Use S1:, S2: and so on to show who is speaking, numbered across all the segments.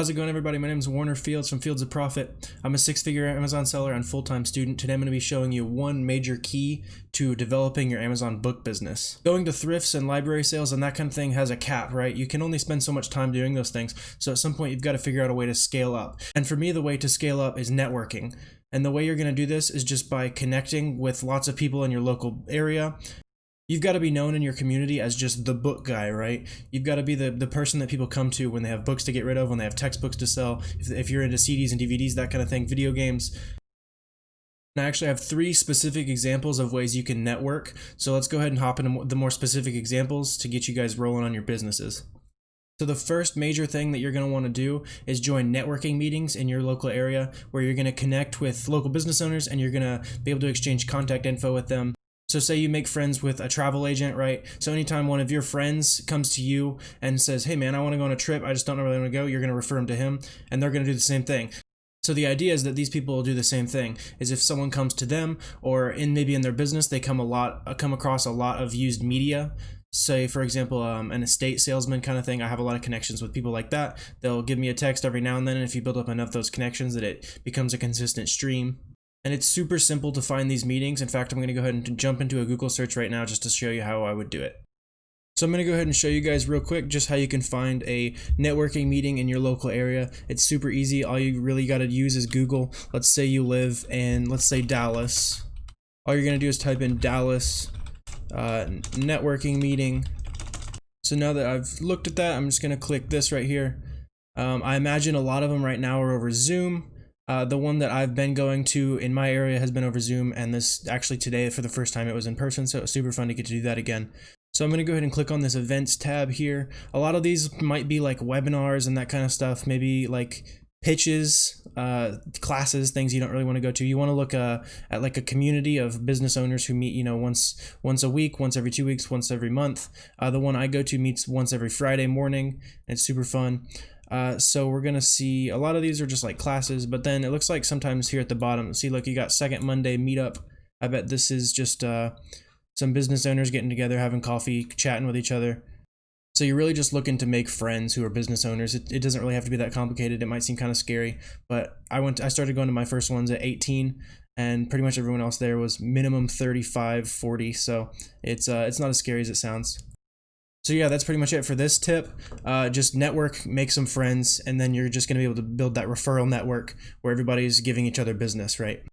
S1: How's it going, everybody? My name is Warner Fields from Fields of Profit. I'm a six-figure Amazon seller and full-time student. Today I'm going to be showing you one major key to developing your Amazon book business. Going to thrifts and library sales and that kind of thing has a cap, right? You can only spend so much time doing those things. So at some point you've got to figure out a way to scale up. And for me, the way to scale up is networking. And the way you're going to do this is just by connecting with lots of people in your local area. You've got to be known in your community as just the book guy, right? You've got to be the person that people come to when they have books to get rid of, when they have textbooks to sell, if you're into CDs and DVDs, that kind of thing, video games. And I actually have 3 specific examples of ways you can network. So let's go ahead and hop into the more specific examples to get you guys rolling on your businesses. So the first major thing that you're going to want to do is join networking meetings in your local area where you're going to connect with local business owners and you're going to be able to exchange contact info with them. So say you make friends with a travel agent, right? So anytime one of your friends comes to you and says, hey man, I want to go on a trip, I just don't know where I want to go, you're going to refer them to him and they're going to do the same thing. So the idea is that these people will do the same thing, is if someone comes to them or maybe in their business, they come across a lot of used media. Say, for example, an estate salesman kind of thing. I have a lot of connections with people like that. They'll give me a text every now and then, and if you build up enough of those connections that it becomes a consistent stream. And it's super simple to find these meetings. In fact, I'm going to go ahead and jump into a Google search right now just to show you how I would do it. So I'm going to go ahead and show you guys real quick just how you can find a networking meeting in your local area. It's super easy. All you really got to use is Google. Let's say you live in, let's say Dallas. All you're going to do is type in Dallas networking meeting. So now that I've looked at that, I'm just going to click this right here. I imagine a lot of them right now are over Zoom. The one that I've been going to in my area has been over Zoom, and this actually today for the first time it was in person, so it was super fun to get to do that again. So I'm going to go ahead and click on this events tab here. A lot of these might be like webinars and that kind of stuff, maybe like pitches, classes, things you don't really want to go to. You want to look at like a community of business owners who meet, once a week, once every 2 weeks, once every month. The one I go to meets once every Friday morning. It's super fun. So we're going to see a lot of these are just like classes, but then it looks like sometimes here at the bottom, see, look, you got Second Monday Meetup. I bet this is just some business owners getting together, having coffee, chatting with each other. So you're really just looking to make friends who are business owners. It doesn't really have to be that complicated. It might seem kind of scary, but I started going to my first ones at 18, and pretty much everyone else there was minimum 35, 40. So it's not as scary as it sounds. So yeah, that's pretty much it for this tip. Just network, make some friends, and then you're just going to be able to build that referral network where everybody's giving each other business, right?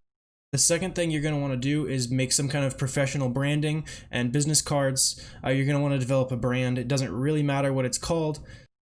S1: The second thing you're going to want to do is make some kind of professional branding and business cards. You're going to want to develop a brand. It doesn't really matter what it's called,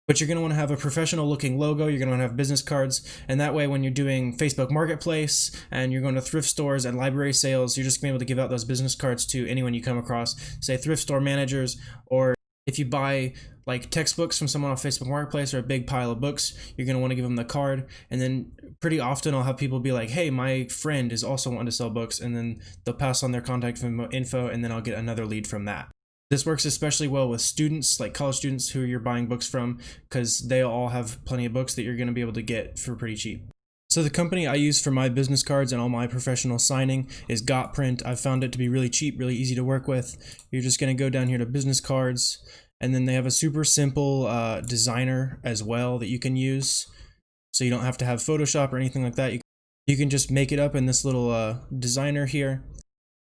S1: but you're going to want to have a professional looking logo. You're going to want to have business cards. And that way, when you're doing Facebook Marketplace and you're going to thrift stores and library sales, you're just going to be able to give out those business cards to anyone you come across, say thrift store managers, or if you buy like textbooks from someone off Facebook Marketplace or a big pile of books, you're going to want to give them the card. And then pretty often I'll have people be like, hey, my friend is also wanting to sell books. And then they'll pass on their contact info and then I'll get another lead from that. This works especially well with students, like college students who you're buying books from, because they all have plenty of books that you're going to be able to get for pretty cheap. So the company I use for my business cards and all my professional signing is GotPrint. I've found it to be really cheap, really easy to work with. You're just going to go down here to business cards, and then they have a super simple designer as well that you can use. So you don't have to have Photoshop or anything like that. You can just make it up in this little designer here.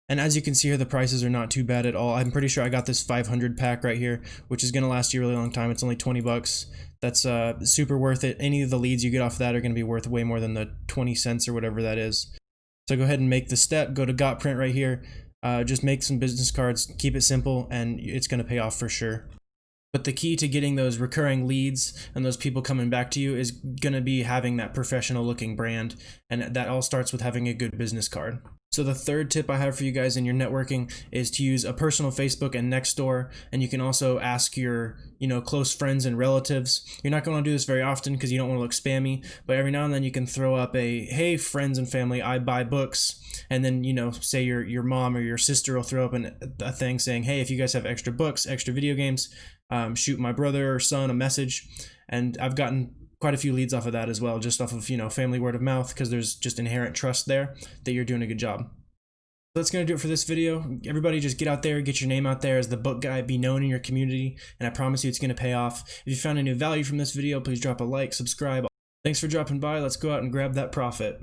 S1: And as you can see here, the prices are not too bad at all. I'm pretty sure I got this 500 pack right here, which is going to last you a really long time. It's only 20 bucks. That's super worth it. Any of the leads you get off that are going to be worth way more than the 20 cents or whatever that is. So go ahead and make the step. Go to GotPrint right here. Just make some business cards. Keep it simple, and it's going to pay off for sure. But the key to getting those recurring leads and those people coming back to you is going to be having that professional looking brand. And that all starts with having a good business card. So the third tip I have for you guys in your networking is to use a personal Facebook and Nextdoor, and you can also ask your, close friends and relatives. You're not going to do this very often because you don't want to look spammy, but every now and then you can throw up a, hey, friends and family, I buy books. And then, say your mom or your sister will throw up a thing saying, hey, if you guys have extra books, extra video games, shoot my brother or son a message. And I've gotten quite a few leads off of that as well, just off of, family word of mouth, because there's just inherent trust there that you're doing a good job. That's going to do it for this video. Everybody just get out there, get your name out there as the book guy, be known in your community, and I promise you it's going to pay off. If you found any value from this video, please drop a like, subscribe. Thanks for dropping by. Let's go out and grab that profit.